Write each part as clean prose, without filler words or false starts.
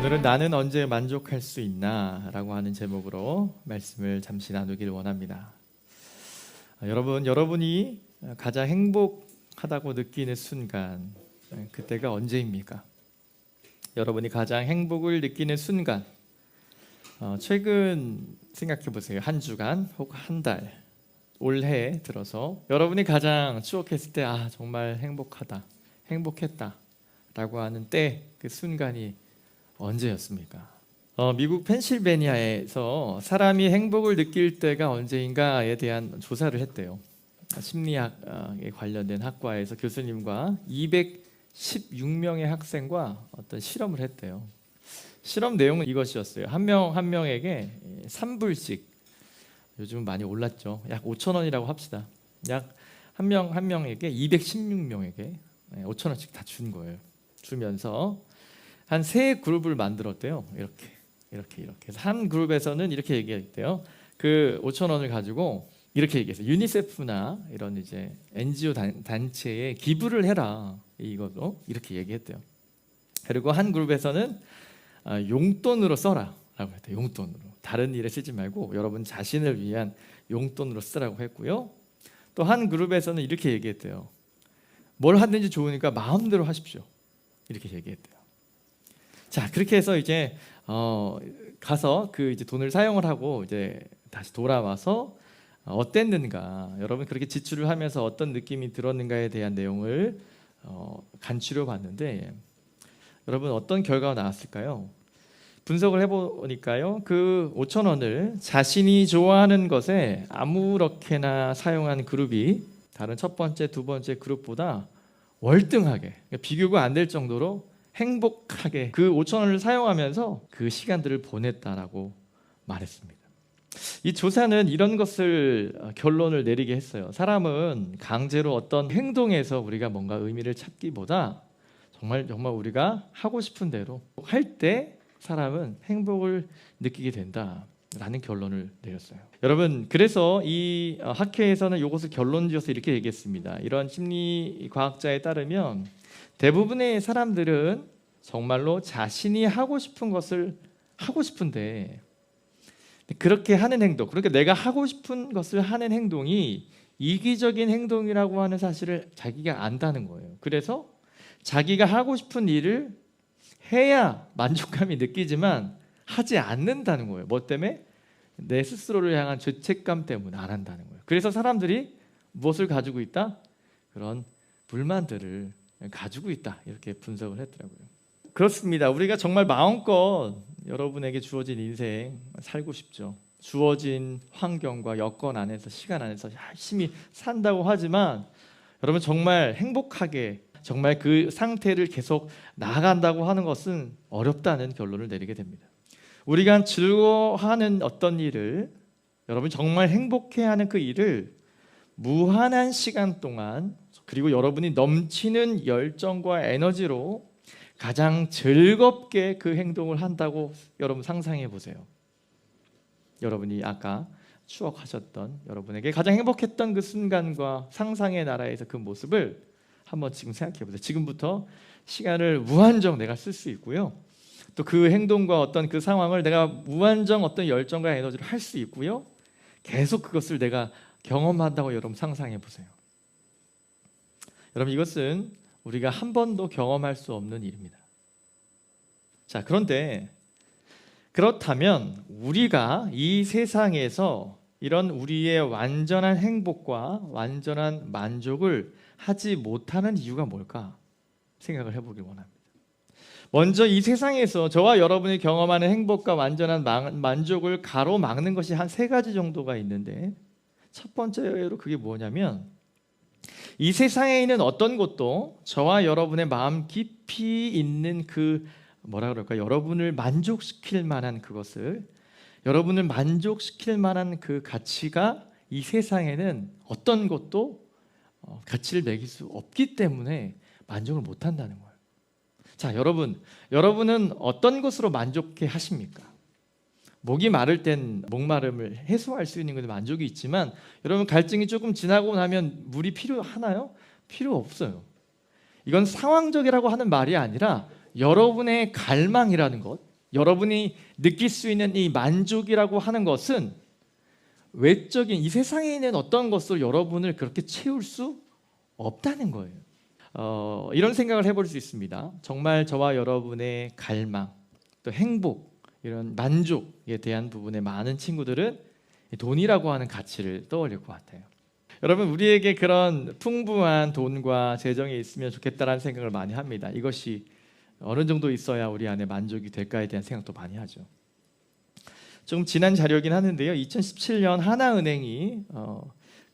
오늘은 나는 언제 만족할 수 있나? 라고 하는 제목으로 말씀을 잠시 나누길 원합니다. 여러분이 가장 행복하다고 느끼는 순간, 그때가 언제입니까? 여러분이 가장 행복을 느끼는 순간, 최근 생각해 보세요. 한 주간 혹 한 달, 올해 들어서 여러분이 가장 추억했을 때 정말 행복했다 라고 하는 때, 그 순간이 언제였습니까? 미국 펜실베니아에서 사람이 행복을 느낄 때가 언제인가에 대한 조사를 했대요. 심리학에 관련된 학과에서 교수님과 216명의 학생과 어떤 실험을 했대요. 실험 내용은 이것이었어요. 한 명에게 3불씩, 요즘은 많이 올랐죠. 약 5,000원이라고 합시다. 약 한 명에게 216명에게 5,000원씩 다 준 거예요. 주면서 한 세 그룹을 만들었대요. 이렇게. 그래서 한 그룹에서는 이렇게 얘기했대요. 그 5,000원을 가지고 이렇게 얘기했어요. 유니세프나 이런 이제 NGO 단체에 기부를 해라. 이것도 이렇게 얘기했대요. 그리고 한 그룹에서는 용돈으로 써라라고 했대요. 용돈으로. 다른 일에 쓰지 말고 여러분 자신을 위한 용돈으로 쓰라고 했고요. 또 한 그룹에서는 이렇게 얘기했대요. 뭘 하든지 좋으니까 마음대로 하십시오. 이렇게 얘기했대요. 자, 그렇게 해서 이제 가서 그 이제 돈을 사용을 하고 이제 다시 돌아와서 어땠는가, 여러분 그렇게 지출을 하면서 어떤 느낌이 들었는가에 대한 내용을 간추려 봤는데, 여러분 어떤 결과가 나왔을까요? 분석을 해보니까요, 그 5,000원을 자신이 좋아하는 것에 아무렇게나 사용한 그룹이 다른 첫 번째, 두 번째 그룹보다 월등하게, 비교가 안 될 정도로 행복하게 그 5,000원을 사용하면서 그 시간들을 보냈다라고 말했습니다. 이 조사는 이런 것을 결론을 내리게 했어요. 사람은 강제로 어떤 행동에서 우리가 뭔가 의미를 찾기보다 정말 우리가 하고 싶은 대로 할 때 사람은 행복을 느끼게 된다라는 결론을 내렸어요. 여러분, 그래서 이 학회에서는 이것을 결론지어서 이렇게 얘기했습니다. 이런 심리과학자에 따르면 대부분의 사람들은 정말로 자신이 하고 싶은 것을 하고 싶은데, 그렇게 하는 행동, 그러니까 내가 하고 싶은 것을 하는 행동이 이기적인 행동이라고 하는 사실을 자기가 안다는 거예요. 그래서 자기가 하고 싶은 일을 해야 만족감이 느끼지만 하지 않는다는 거예요. 뭐 때문에? 내 스스로를 향한 죄책감 때문에 안 한다는 거예요. 그래서 사람들이 무엇을 가지고 있다? 그런 불만들을 가지고 있다, 이렇게 분석을 했더라고요. 그렇습니다. 우리가 정말 마음껏 여러분에게 주어진 인생 살고 싶죠. 주어진 환경과 여건 안에서, 시간 안에서 열심히 산다고 하지만, 여러분 정말 행복하게 정말 그 상태를 계속 나아간다고 하는 것은 어렵다는 결론을 내리게 됩니다. 우리가 즐거워하는 어떤 일을, 여러분 정말 행복해하는 그 일을 무한한 시간 동안, 그리고 여러분이 넘치는 열정과 에너지로 가장 즐겁게 그 행동을 한다고 여러분 상상해 보세요. 여러분이 아까 추억하셨던, 여러분에게 가장 행복했던 그 순간과 상상의 나라에서 그 모습을 한번 지금 생각해 보세요. 지금부터 시간을 무한정 내가 쓸 수 있고요. 또 그 행동과 어떤 그 상황을 내가 무한정 어떤 열정과 에너지를 할 수 있고요. 계속 그것을 내가 경험한다고 여러분 상상해 보세요. 여러분, 이것은 우리가 한 번도 경험할 수 없는 일입니다. 자, 그런데 그렇다면 우리가 이 세상에서 이런 우리의 완전한 행복과 완전한 만족을 하지 못하는 이유가 뭘까 생각을 해보길 원합니다. 먼저 이 세상에서 저와 여러분이 경험하는 행복과 완전한 만족을 가로막는 것이 한 세 가지 정도가 있는데, 첫 번째로 그게 뭐냐면, 이 세상에 있는 어떤 것도 저와 여러분의 마음 깊이 있는 그 여러분을 만족시킬 만한 그것을, 여러분을 만족시킬 만한 그 가치가 이 세상에는 어떤 것도 가치를 매길 수 없기 때문에 만족을 못한다는 거예요. 자, 여러분은 어떤 것으로 만족해 하십니까? 목이 마를 땐 목마름을 해소할 수 있는 것에 만족이 있지만, 여러분 갈증이 조금 지나고 나면 물이 필요하나요? 필요 없어요. 이건 상황적이라고 하는 말이 아니라 여러분의 갈망이라는 것, 여러분이 느낄 수 있는 이 만족이라고 하는 것은 외적인 이 세상에 있는 어떤 것으로 여러분을 그렇게 채울 수 없다는 거예요. 이런 생각을 해볼 수 있습니다. 정말 저와 여러분의 갈망, 또 행복, 이런 만족에 대한 부분에 많은 친구들은 돈이라고 하는 가치를 떠올릴 것 같아요. 여러분, 우리에게 그런 풍부한 돈과 재정이 있으면 좋겠다라는 생각을 많이 합니다. 이것이 어느 정도 있어야 우리 안에 만족이 될까에 대한 생각도 많이 하죠. 좀 지난 자료이긴 하는데요. 2017년 하나은행이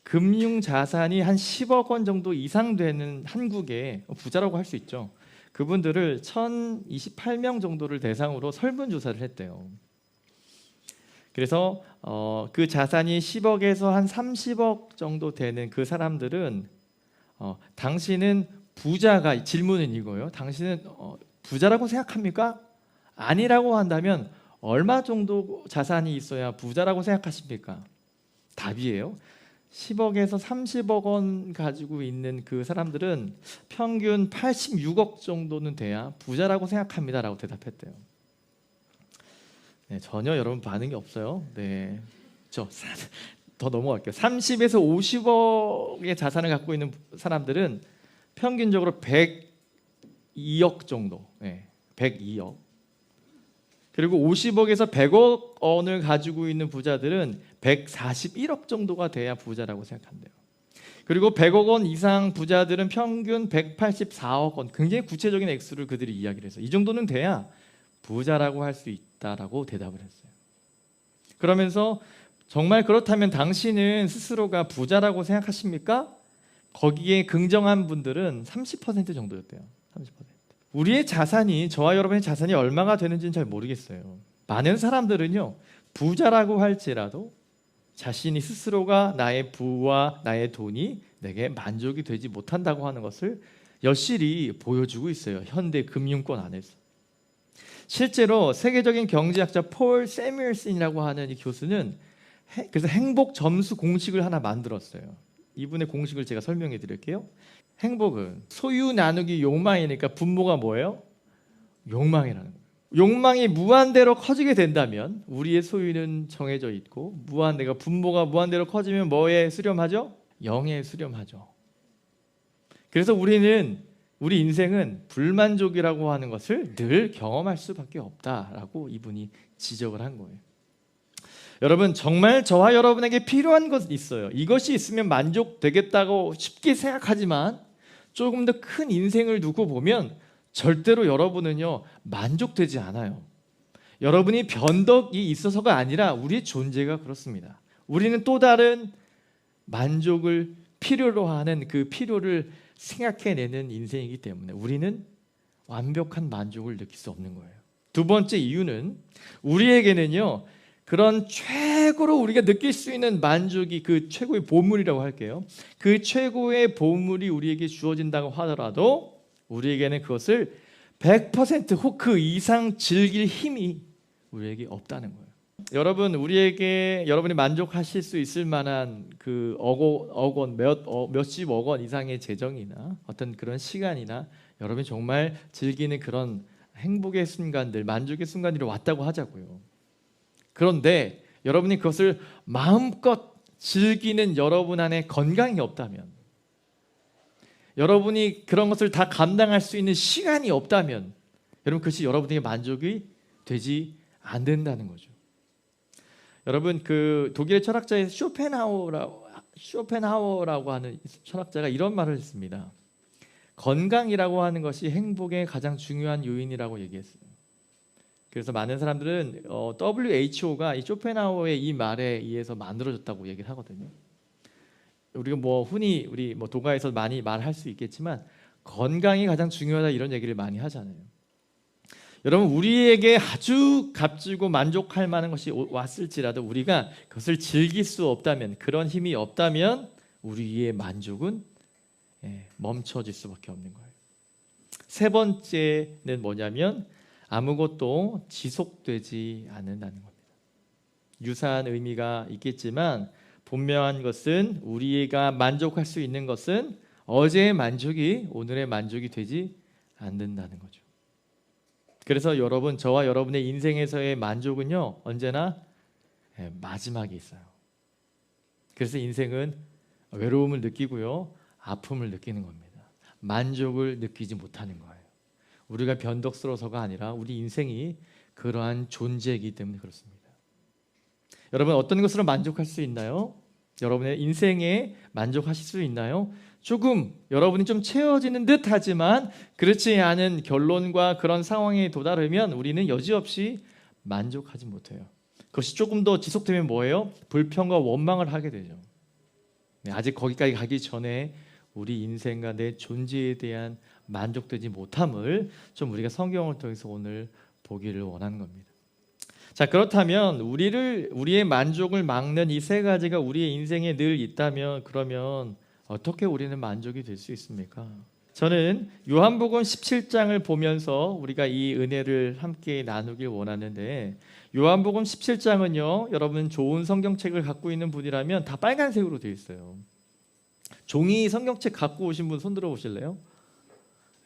금융 자산이 한 10억 원 정도 이상 되는 한국의 부자라고 할 수 있죠. 그분들을 1,028명 정도를 대상으로 설문조사를 했대요. 그래서 그 자산이 10억에서 한 30억 정도 되는 그 사람들은 당신은 부자가, 질문은 이거예요. 당신은 부자라고 생각합니까? 아니라고 한다면 얼마 정도 자산이 있어야 부자라고 생각하십니까? 답이에요. 10억에서 30억 원 가지고 있는 그 사람들은 평균 86억 정도는 돼야 부자라고 생각합니다 라고 대답했대요. 네, 전혀 여러분 반응이 없어요. 네, 더 넘어갈게요. 30에서 50억의 자산을 갖고 있는 사람들은 평균적으로 102억 정도, 102억. 그리고 50억에서 100억 원을 가지고 있는 부자들은 141억 정도가 돼야 부자라고 생각한대요. 그리고 100억 원 이상 부자들은 평균 184억 원, 굉장히 구체적인 액수를 그들이 이야기를 해서 이 정도는 돼야 부자라고 할 수 있다라고 대답을 했어요. 그러면서 정말 그렇다면 당신은 스스로가 부자라고 생각하십니까? 거기에 긍정한 분들은 30% 정도였대요. 30%. 우리의 자산이, 저와 여러분의 자산이 얼마가 되는지는 잘 모르겠어요. 많은 사람들은요, 부자라고 할지라도 자신이 스스로가 나의 부와 나의 돈이 내게 만족이 되지 못한다고 하는 것을 여실히 보여주고 있어요. 현대 금융권 안에서. 실제로 세계적인 경제학자 폴 세뮤얼슨이라고 하는 이 교수는 그래서 행복 점수 공식을 하나 만들었어요. 이분의 공식을 제가 설명해 드릴게요. 행복은 소유 나누기 욕망이니까 분모가 뭐예요? 욕망이라는 거예요. 욕망이 무한대로 커지게 된다면 우리의 소유는 정해져 있고, 내가 분모가 무한대로 커지면 뭐에 수렴하죠? 0에 수렴하죠. 그래서 우리 인생은 불만족이라고 하는 것을 늘 경험할 수밖에 없다라고 이분이 지적을 한 거예요. 여러분, 정말 저와 여러분에게 필요한 것이 있어요. 이것이 있으면 만족되겠다고 쉽게 생각하지만 조금 더 큰 인생을 두고 보면 절대로 여러분은요, 만족되지 않아요. 여러분이 변덕이 있어서가 아니라 우리의 존재가 그렇습니다. 우리는 또 다른 만족을 필요로 하는 그 필요를 생각해내는 인생이기 때문에 우리는 완벽한 만족을 느낄 수 없는 거예요. 두 번째 이유는 우리에게는요, 그런 최고로 우리가 느낄 수 있는 만족이 그 최고의 보물이라고 할게요. 그 최고의 보물이 우리에게 주어진다고 하더라도 우리에게는 그것을 100% 혹 그 이상 즐길 힘이 우리에게 없다는 거예요. 여러분, 여러분이 만족하실 수 있을 만한 그 몇십억 원 이상의 재정이나 어떤 그런 시간이나 여러분이 정말 즐기는 그런 행복의 순간들, 만족의 순간들이 왔다고 하자고요. 그런데 여러분이 그것을 마음껏 즐기는 여러분 안에 건강이 없다면, 여러분이 그런 것을 다 감당할 수 있는 시간이 없다면, 여러분, 그것이 여러분에게 만족이 되지 않는다는 거죠. 여러분, 그 독일의 철학자의 쇼펜하우어라고 하는 철학자가 이런 말을 했습니다. 건강이라고 하는 것이 행복의 가장 중요한 요인이라고 얘기했어요. 그래서 많은 사람들은 WHO가 이 쇼펜하우어의 이 말에 의해서 만들어졌다고 얘기를 하거든요. 우리가 흔히 우리 도가에서 많이 말할 수 있겠지만 건강이 가장 중요하다 이런 얘기를 많이 하잖아요. 여러분, 우리에게 아주 값지고 만족할 만한 것이 왔을지라도 우리가 그것을 즐길 수 없다면, 그런 힘이 없다면 우리의 만족은 멈춰질 수밖에 없는 거예요. 세 번째는 뭐냐면 아무것도 지속되지 않는다는 겁니다. 유사한 의미가 있겠지만 분명한 것은 우리가 만족할 수 있는 것은 어제의 만족이 오늘의 만족이 되지 않는다는 거죠. 그래서 여러분, 저와 여러분의 인생에서의 만족은요, 언제나 마지막에 있어요. 그래서 인생은 외로움을 느끼고요, 아픔을 느끼는 겁니다. 만족을 느끼지 못하는 거예요. 우리가 변덕스러워서가 아니라 우리 인생이 그러한 존재이기 때문에 그렇습니다. 여러분, 어떤 것으로 만족할 수 있나요? 여러분의 인생에 만족하실 수 있나요? 조금 여러분이 좀 채워지는 듯 하지만 그렇지 않은 결론과 그런 상황에 도달하면 우리는 여지없이 만족하지 못해요. 그것이 조금 더 지속되면 뭐예요? 불평과 원망을 하게 되죠. 아직 거기까지 가기 전에 우리 인생과 내 존재에 대한 만족되지 못함을 좀 우리가 성경을 통해서 오늘 보기를 원하는 겁니다. 자, 그렇다면 우리의 만족을 막는 이 세 가지가 우리의 인생에 늘 있다면, 그러면 어떻게 우리는 만족이 될 수 있습니까? 저는 요한복음 17장을 보면서 우리가 이 은혜를 함께 나누길 원하는데, 요한복음 17장은요, 여러분 좋은 성경책을 갖고 있는 분이라면 다 빨간색으로 되어 있어요. 종이 성경책 갖고 오신 분 손 들어 보실래요?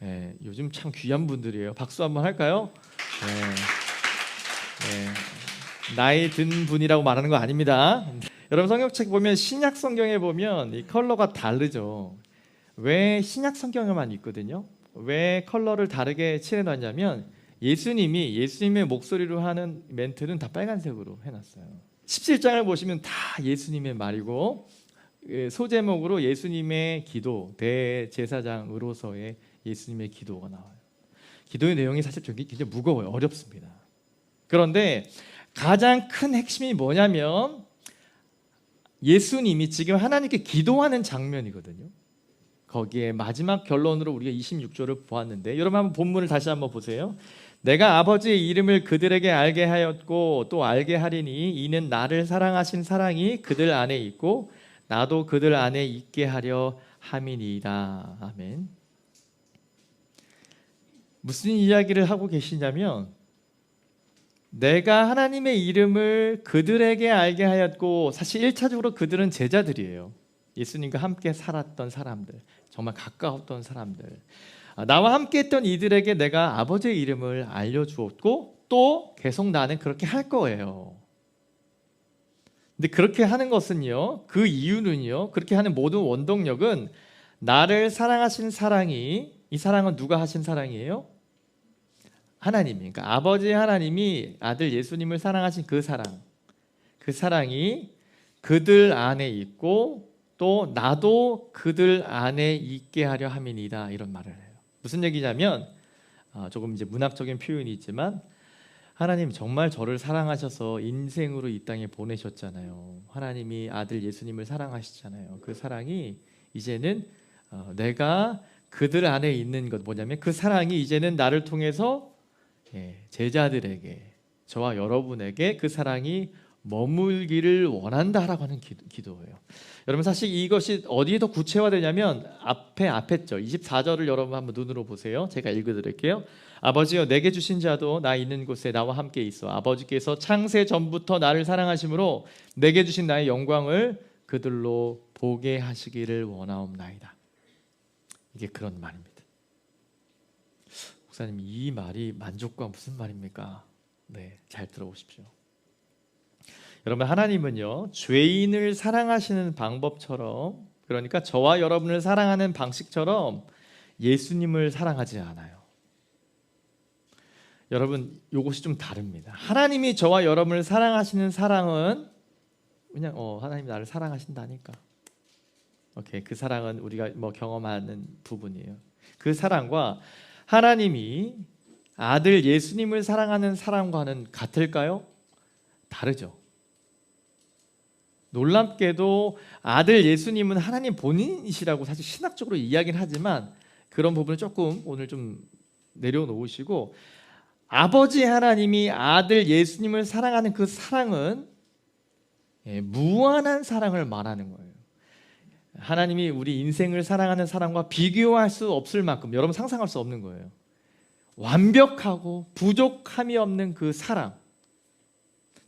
네, 요즘 참 귀한 분들이에요. 박수 한번 할까요? 나이 든 분이라고 말하는 거 아닙니다. 여러분, 성경책 보면 신약 성경에 보면 이 컬러가 다르죠. 왜 신약 성경에만 있거든요? 왜 컬러를 다르게 칠해놨냐면 예수님의 목소리로 하는 멘트는 다 빨간색으로 해놨어요. 17장을 보시면 다 예수님의 말이고, 소제목으로 예수님의 기도, 대제사장으로서의 예수님의 기도가 나와요. 기도의 내용이 사실 굉장히 무거워요. 어렵습니다. 그런데 가장 큰 핵심이 뭐냐면 예수님이 지금 하나님께 기도하는 장면이거든요. 거기에 마지막 결론으로 우리가 26절을 보았는데, 여러분 한번 본문을 다시 한번 보세요. 내가 아버지의 이름을 그들에게 알게 하였고 또 알게 하리니 이는 나를 사랑하신 사랑이 그들 안에 있고 나도 그들 안에 있게 하려 함이니이다. 아멘. 무슨 이야기를 하고 계시냐면, 내가 하나님의 이름을 그들에게 알게 하였고, 사실 1차적으로 그들은 제자들이에요. 예수님과 함께 살았던 사람들, 정말 가까웠던 사람들, 나와 함께 했던 이들에게 내가 아버지의 이름을 알려주었고 또 계속 나는 그렇게 할 거예요. 근데 그렇게 하는 것은요, 그 이유는요, 그렇게 하는 모든 원동력은 나를 사랑하신 사랑이, 이 사랑은 누가 하신 사랑이에요? 하나님이, 그러니까 아버지 하나님이 아들 예수님을 사랑하신 그 사랑이 그들 안에 있고 또 나도 그들 안에 있게 하려 함이니이다, 이런 말을 해요. 무슨 얘기냐면, 조금 이제 문학적인 표현이 있지만, 하나님 정말 저를 사랑하셔서 인생으로 이 땅에 보내셨잖아요. 하나님이 아들 예수님을 사랑하시잖아요. 그 사랑이 이제는 내가 그들 안에 있는 것, 뭐냐면 그 사랑이 이제는 나를 통해서 제자들에게, 저와 여러분에게 그 사랑이 머물기를 원한다라고 하는 기도예요. 여러분, 사실 이것이 어디에 더 구체화되냐면 앞에 죠. 24절을 여러분 한번 눈으로 보세요. 제가 읽어드릴게요. 아버지여, 내게 주신 자도 나 있는 곳에 나와 함께 있어. 아버지께서 창세 전부터 나를 사랑하심으로 내게 주신 나의 영광을 그들로 보게 하시기를 원하옵나이다. 이게 그런 말입니다. 목사님, 이 말이 만족과 무슨 말입니까? 네, 잘 들어보십시오. 여러분, 하나님은요, 죄인을 사랑하시는 방법처럼, 그러니까 저와 여러분을 사랑하는 방식처럼 예수님을 사랑하지 않아요. 여러분, 이것이 좀 다릅니다. 하나님이 저와 여러분을 사랑하시는 사랑은 그냥 하나님이 나를 사랑하신다니까, 오케이, 그 사랑은 우리가 경험하는 부분이에요. 그 사랑과 하나님이 아들 예수님을 사랑하는 사랑과는 같을까요? 다르죠. 놀랍게도 아들 예수님은 하나님 본인이시라고 사실 신학적으로 이야기는 하지만, 그런 부분을 조금 오늘 좀 내려놓으시고, 아버지 하나님이 아들 예수님을 사랑하는 그 사랑은 무한한 사랑을 말하는 거예요. 하나님이 우리 인생을 사랑하는 사랑과 비교할 수 없을 만큼, 여러분 상상할 수 없는 거예요. 완벽하고 부족함이 없는 그 사랑.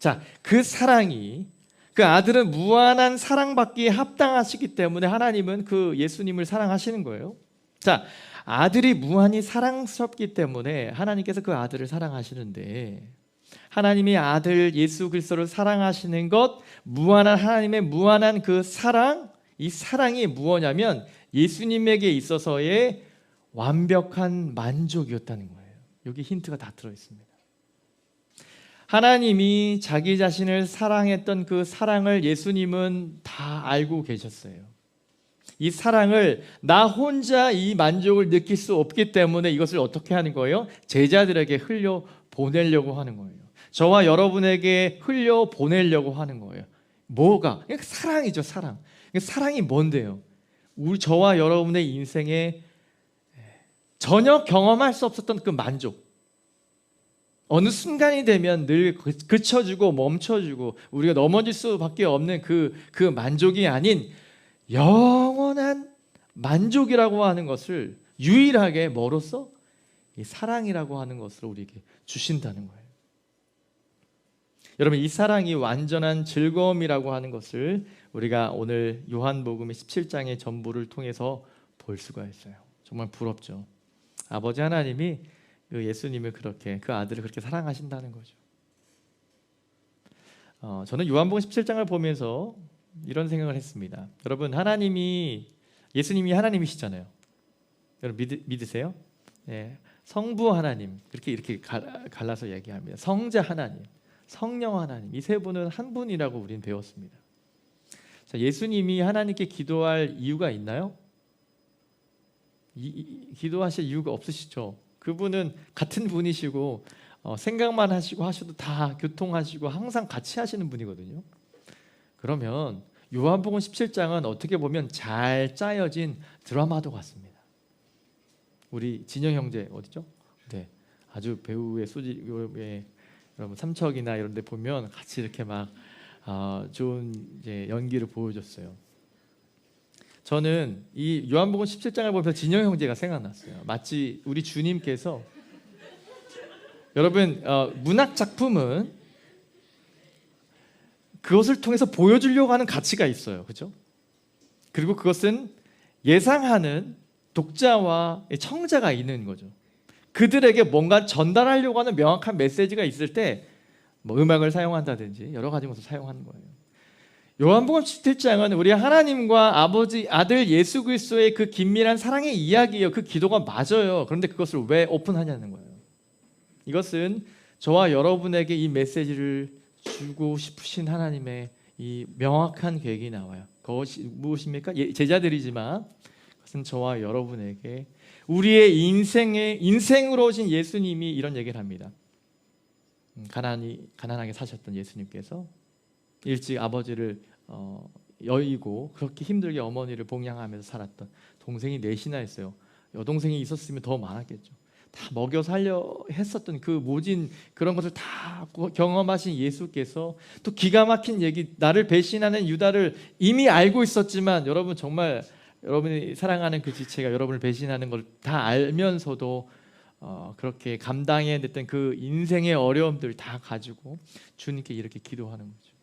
자, 그 사랑이, 그 아들은 무한한 사랑받기에 합당하시기 때문에 하나님은 그 예수님을 사랑하시는 거예요. 자, 아들이 무한히 사랑스럽기 때문에 하나님께서 그 아들을 사랑하시는데, 하나님이 아들 예수 그리스도를 사랑하시는 것, 무한한 하나님의 무한한 그 사랑, 이 사랑이 무엇냐면 예수님에게 있어서의 완벽한 만족이었다는 거예요. 여기 힌트가 다 들어있습니다. 하나님이 자기 자신을 사랑했던 그 사랑을 예수님은 다 알고 계셨어요. 이 사랑을 나 혼자 이 만족을 느낄 수 없기 때문에 이것을 어떻게 하는 거예요? 제자들에게 흘려 보내려고 하는 거예요. 저와 여러분에게 흘려 보내려고 하는 거예요. 뭐가? 사랑이죠, 사랑. 사랑이 뭔데요? 저와 여러분의 인생에 전혀 경험할 수 없었던 그 만족, 어느 순간이 되면 늘 그쳐주고 멈춰주고 우리가 넘어질 수밖에 없는 그 만족이 아닌 영원한 만족이라고 하는 것을 유일하게 뭐로써? 이 사랑이라고 하는 것을 우리에게 주신다는 거예요. 여러분, 이 사랑이 완전한 즐거움이라고 하는 것을 우리가 오늘 요한복음 17장의 전부를 통해서 볼 수가 있어요. 정말 부럽죠. 아버지 하나님이 그 예수님을 그렇게, 그 아들을 그렇게 사랑하신다는 거죠. 저는 요한복음 17장을 보면서 이런 생각을 했습니다. 여러분, 예수님이 하나님이시잖아요. 여러분 믿으세요? 네, 성부 하나님, 이렇게 갈라서 얘기합니다. 성자 하나님, 성령 하나님, 이 세 분은 한 분이라고 우리는 배웠습니다. 자, 예수님이 하나님께 기도할 이유가 있나요? 기도하실 이유가 없으시죠. 그분은 같은 분이시고 생각만 하시고 하셔도 다 교통하시고 항상 같이 하시는 분이거든요. 그러면 요한복음 17장은 어떻게 보면 잘 짜여진 드라마도 같습니다. 우리 진영 형제 어디죠? 네, 아주 배우의 소질에 여러분 삼척이나 이런 데 보면 같이 이렇게 막 좋은 이제 연기를 보여줬어요. 저는 이 요한복음 17장을 보면서 진영 형제가 생각났어요. 마치 우리 주님께서, 여러분 문학 작품은 그것을 통해서 보여주려고 하는 가치가 있어요. 그렇죠? 그리고 그것은 예상하는 독자와 청자가 있는 거죠. 그들에게 뭔가 전달하려고 하는 명확한 메시지가 있을 때 뭐 음악을 사용한다든지 여러 가지 것을 사용하는 거예요. 요한복음 17장은 우리 하나님과 아버지, 아들 예수 그리스도의 그 긴밀한 사랑의 이야기예요. 그 기도가 맞아요. 그런데 그것을 왜 오픈하냐는 거예요. 이것은 저와 여러분에게 이 메시지를 주고 싶으신 하나님의 이 명확한 계획이 나와요. 그것이 무엇입니까? 제자들이지만 그것은 저와 여러분에게 우리의 인생으로 오신 예수님이 이런 얘기를 합니다. 가난하게 사셨던 예수님께서 일찍 아버지를 여의고 그렇게 힘들게 어머니를 봉양하면서 살았던 동생이 넷이나 있어요. 여동생이 있었으면 더 많았겠죠. 다 먹여 살려 했었던 그 모진 그런 것을 다 경험하신 예수께서 또 기가 막힌 얘기, 나를 배신하는 유다를 이미 알고 있었지만, 여러분 정말 여러분이 사랑하는 그 지체가 여러분을 배신하는 걸 다 알면서도 그렇게 감당해냈던 그 인생의 어려움들 다 가지고 주님께 이렇게 기도하는 거죠.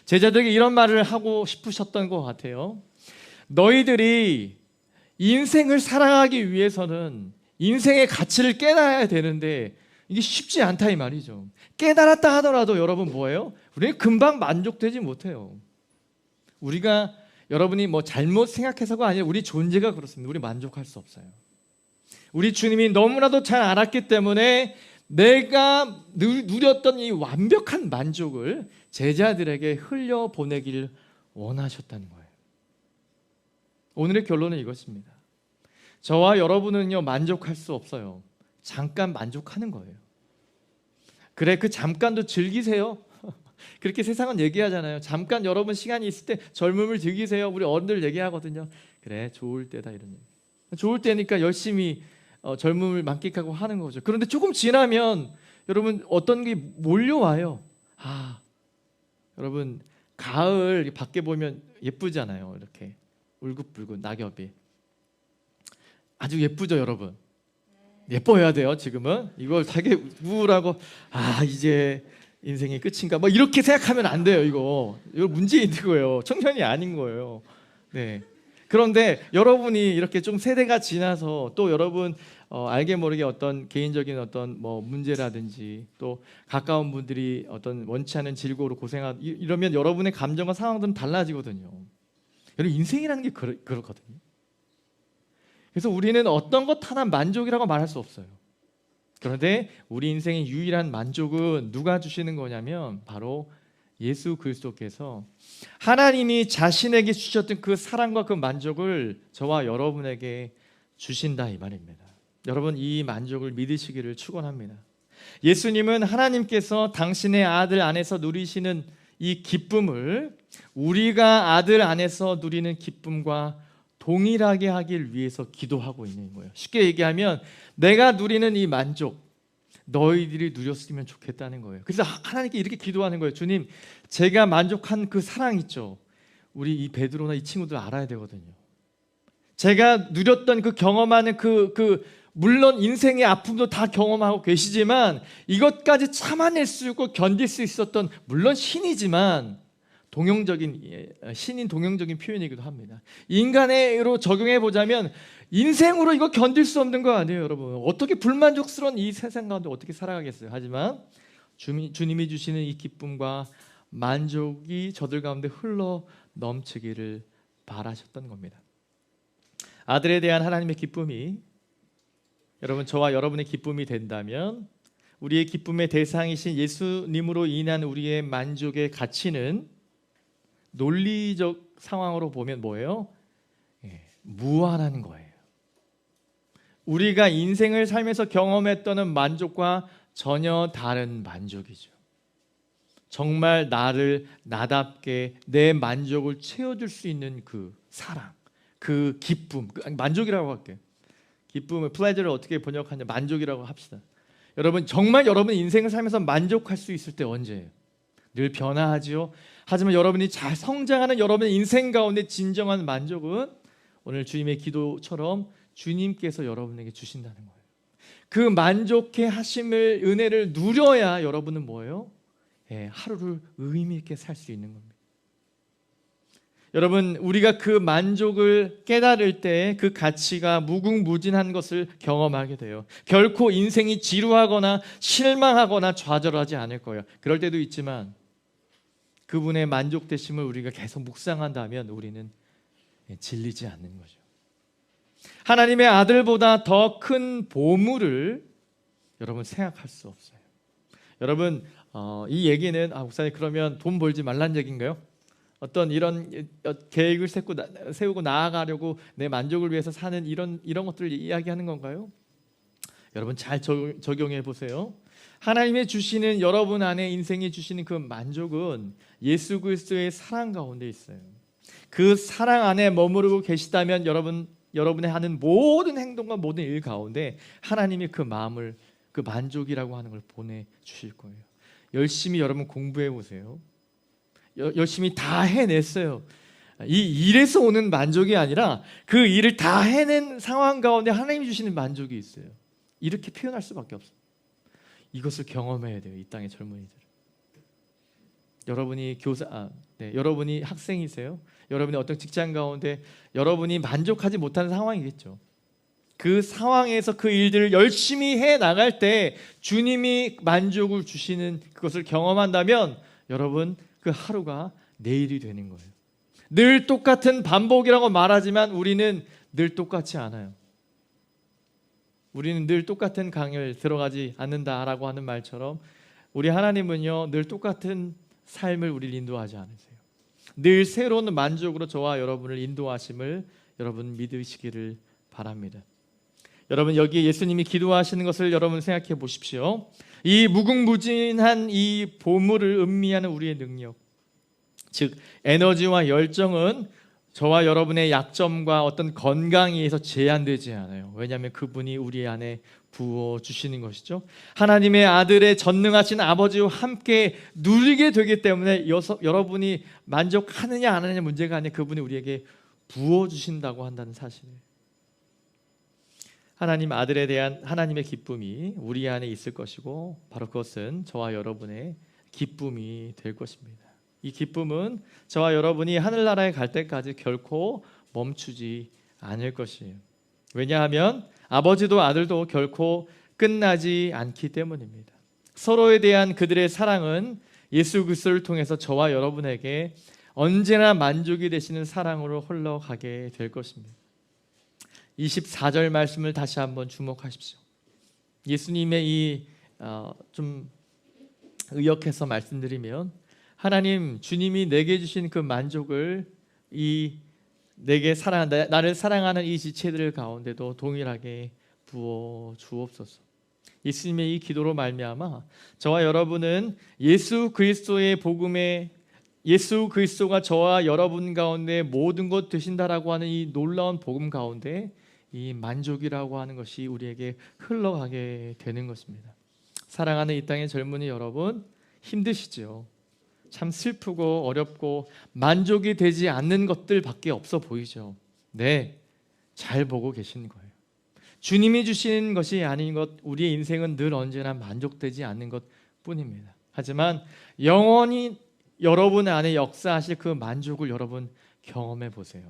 제자들에게 이런 말을 하고 싶으셨던 것 같아요. 너희들이 인생을 사랑하기 위해서는 인생의 가치를 깨달아야 되는데 이게 쉽지 않다 이 말이죠. 깨달았다 하더라도 여러분 뭐예요? 우리는 금방 만족되지 못해요. 우리가, 여러분이 뭐 잘못 생각해서가 아니라 우리 존재가 그렇습니다. 우리 만족할 수 없어요. 우리 주님이 너무나도 잘 알았기 때문에 내가 누렸던 이 완벽한 만족을 제자들에게 흘려보내기를 원하셨다는 거예요. 오늘의 결론은 이것입니다. 저와 여러분은요, 만족할 수 없어요. 잠깐 만족하는 거예요. 그래, 그 잠깐도 즐기세요. 그렇게 세상은 얘기하잖아요. 잠깐 여러분 시간이 있을 때 젊음을 즐기세요. 우리 어른들 얘기하거든요. 그래, 좋을 때다 이런 얘기. 좋을 때니까 열심히 젊음을 만끽하고 하는 거죠. 그런데 조금 지나면 여러분 어떤 게 몰려와요. 여러분 가을 밖에 보면 예쁘잖아요. 이렇게 울긋불긋 낙엽이 아주 예쁘죠, 여러분. 예뻐야 돼요. 지금은 이걸 되게 우울하고 이제 인생이 끝인가 뭐 이렇게 생각하면 안 돼요. 이거 문제 있는 거예요. 청년이 아닌 거예요. 네. 그런데 여러분이 이렇게 좀 세대가 지나서 또 여러분 알게 모르게 어떤 개인적인 어떤 뭐 문제라든지 또 가까운 분들이 어떤 원치 않은 질고로 이러면 여러분의 감정과 상황들은 달라지거든요. 여러분 인생이라는 게 그렇거든요. 그래서 우리는 어떤 것 하나 만족이라고 말할 수 없어요. 그런데 우리 인생의 유일한 만족은 누가 주시는 거냐면 바로 예수 그리스도께서 하나님이 자신에게 주셨던 그 사랑과 그 만족을 저와 여러분에게 주신다 이 말입니다. 여러분 이 만족을 믿으시기를 축원합니다. 예수님은 하나님께서 당신의 아들 안에서 누리시는 이 기쁨을 우리가 아들 안에서 누리는 기쁨과 동일하게 하길 위해서 기도하고 있는 거예요. 쉽게 얘기하면 내가 누리는 이 만족 너희들이 누렸으면 좋겠다는 거예요. 그래서 하나님께 이렇게 기도하는 거예요. 주님, 제가 만족한 그 사랑 있죠. 우리 이 베드로나 이 친구들 알아야 되거든요. 제가 누렸던 그 경험하는 물론 인생의 아픔도 다 경험하고 계시지만 이것까지 참아낼 수 있고 견딜 수 있었던 물론 신인 동용적인 표현이기도 합니다. 인간으로 적용해 보자면 인생으로 이거 견딜 수 없는 거 아니에요, 여러분. 어떻게 불만족스러운 이 세상 가운데 어떻게 살아가겠어요? 하지만 주님이 주시는 이 기쁨과 만족이 저들 가운데 흘러 넘치기를 바라셨던 겁니다. 아들에 대한 하나님의 기쁨이 여러분 저와 여러분의 기쁨이 된다면 우리의 기쁨의 대상이신 예수님으로 인한 우리의 만족의 가치는 논리적 상황으로 보면 뭐예요? 무한한 거예요. 우리가 인생을 살면서 경험했던 만족과 전혀 다른 만족이죠. 정말 나답게 내 만족을 채워줄 수 있는 그 사랑, 그 기쁨, 만족이라고 할게요. 기쁨을 pleasure를 어떻게 번역하냐 만족이라고 합시다. 여러분 정말 여러분 인생을 살면서 만족할 수 있을 때 언제예요? 늘 변화하지요. 하지만 여러분이 잘 성장하는 여러분의 인생 가운데 진정한 만족은 오늘 주님의 기도처럼 주님께서 여러분에게 주신다는 거예요. 그 만족해 하심을 은혜를 누려야 여러분은 뭐예요? 하루를 의미 있게 살 수 있는 겁니다. 여러분 우리가 그 만족을 깨달을 때 그 가치가 무궁무진한 것을 경험하게 돼요. 결코 인생이 지루하거나 실망하거나 좌절하지 않을 거예요. 그럴 때도 있지만 그분의 만족되심을 우리가 계속 묵상한다면 우리는 질리지 않는 거죠. 하나님의 아들보다 더 큰 보물을 여러분 생각할 수 없어요. 여러분 이 얘기는 목사님 그러면 돈 벌지 말란 얘기인가요? 어떤 이런 계획을 세우고 나아가려고 내 만족을 위해서 사는 이런 것들을 이야기하는 건가요? 여러분 잘 적용해 보세요. 하나님의 주시는 여러분 안에 인생이 주시는 그 만족은 예수 그리스도의 사랑 가운데 있어요. 그 사랑 안에 머무르고 계시다면 여러분의 하는 모든 행동과 모든 일 가운데 하나님이 그 마음을 그 만족이라고 하는 걸 보내주실 거예요. 열심히 여러분 공부해 보세요. 열심히 다 해냈어요. 이 일에서 오는 만족이 아니라 그 일을 다 해낸 상황 가운데 하나님이 주시는 만족이 있어요. 이렇게 표현할 수밖에 없어요. 이것을 경험해야 돼요. 이 땅의 젊은이들. 여러분이 학생이세요? 여러분이 어떤 직장 가운데 여러분이 만족하지 못하는 상황이겠죠. 그 상황에서 그 일들을 열심히 해 나갈 때 주님이 만족을 주시는 그것을 경험한다면 여러분 그 하루가 내일이 되는 거예요. 늘 똑같은 반복이라고 말하지만 우리는 늘 똑같지 않아요. 우리는 늘 똑같은 강을 들어가지 않는다라고 하는 말처럼 우리 하나님은요 늘 똑같은 삶을 우리를 인도하지 않으세요. 늘 새로운 만족으로 저와 여러분을 인도하심을 여러분 믿으시기를 바랍니다. 여러분 여기 예수님이 기도하시는 것을 여러분 생각해 보십시오. 이 무궁무진한 이 보물을 음미하는 우리의 능력, 즉 에너지와 열정은 저와 여러분의 약점과 어떤 건강에 의해서 제한되지 않아요. 왜냐하면 그분이 우리 안에 부어주시는 것이죠. 하나님의 아들의 전능하신 아버지와 함께 누리게 되기 때문에 여러분이 만족하느냐 안 하느냐 문제가 아니라 그분이 우리에게 부어주신다고 한다는 사실이에요. 하나님 아들에 대한 하나님의 기쁨이 우리 안에 있을 것이고 바로 그것은 저와 여러분의 기쁨이 될 것입니다. 이 기쁨은 저와 여러분이 하늘나라에 갈 때까지 결코 멈추지 않을 것이에요. 왜냐하면 아버지도 아들도 결코 끝나지 않기 때문입니다. 서로에 대한 그들의 사랑은 예수 그리스도를 통해서 저와 여러분에게 언제나 만족이 되시는 사랑으로 흘러가게 될 것입니다. 24절 말씀을 다시 한번 주목하십시오. 예수님의 이 좀 의역해서 말씀드리면, 하나님 주님이 내게 주신 그 만족을 내게 나를 사랑하는 이 지체들 가운데도 동일하게 부어 주옵소서. 예수님의 이 기도로 말미암아 저와 여러분은 예수 그리스도의 복음에, 예수 그리스도가 저와 여러분 가운데 모든 것 되신다라고 하는 이 놀라운 복음 가운데 이 만족이라고 하는 것이 우리에게 흘러가게 되는 것입니다. 사랑하는 이 땅의 젊은이 여러분, 힘드시죠? 참 슬프고 어렵고 만족이 되지 않는 것들밖에 없어 보이죠. 네, 잘 보고 계신 거예요. 주님이 주시는 것이 아닌 것, 우리의 인생은 늘 언제나 만족되지 않는 것뿐입니다. 하지만 영원히 여러분 안에 역사하실 그 만족을 여러분 경험해 보세요.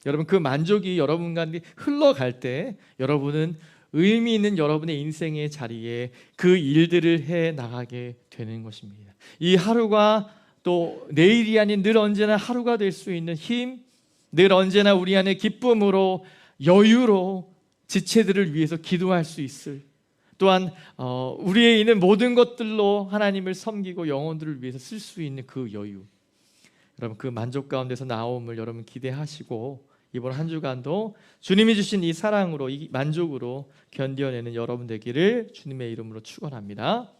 여러분, 그 만족이 여러분 가운데 흘러갈 때 여러분은 의미 있는 여러분의 인생의 자리에 그 일들을 해 나가게 되는 것입니다. 이 하루가 또 내일이 아닌 늘 언제나 하루가 될 수 있는 힘, 늘 언제나 우리 안에 기쁨으로 여유로 지체들을 위해서 기도할 수 있을, 또한 우리에 있는 모든 것들로 하나님을 섬기고 영혼들을 위해서 쓸 수 있는 그 여유, 여러분 그 만족 가운데서 나옴을 여러분 기대하시고, 이번 한 주간도 주님이 주신 이 사랑으로, 이 만족으로 견뎌내는 여러분 되기를 주님의 이름으로 축원합니다.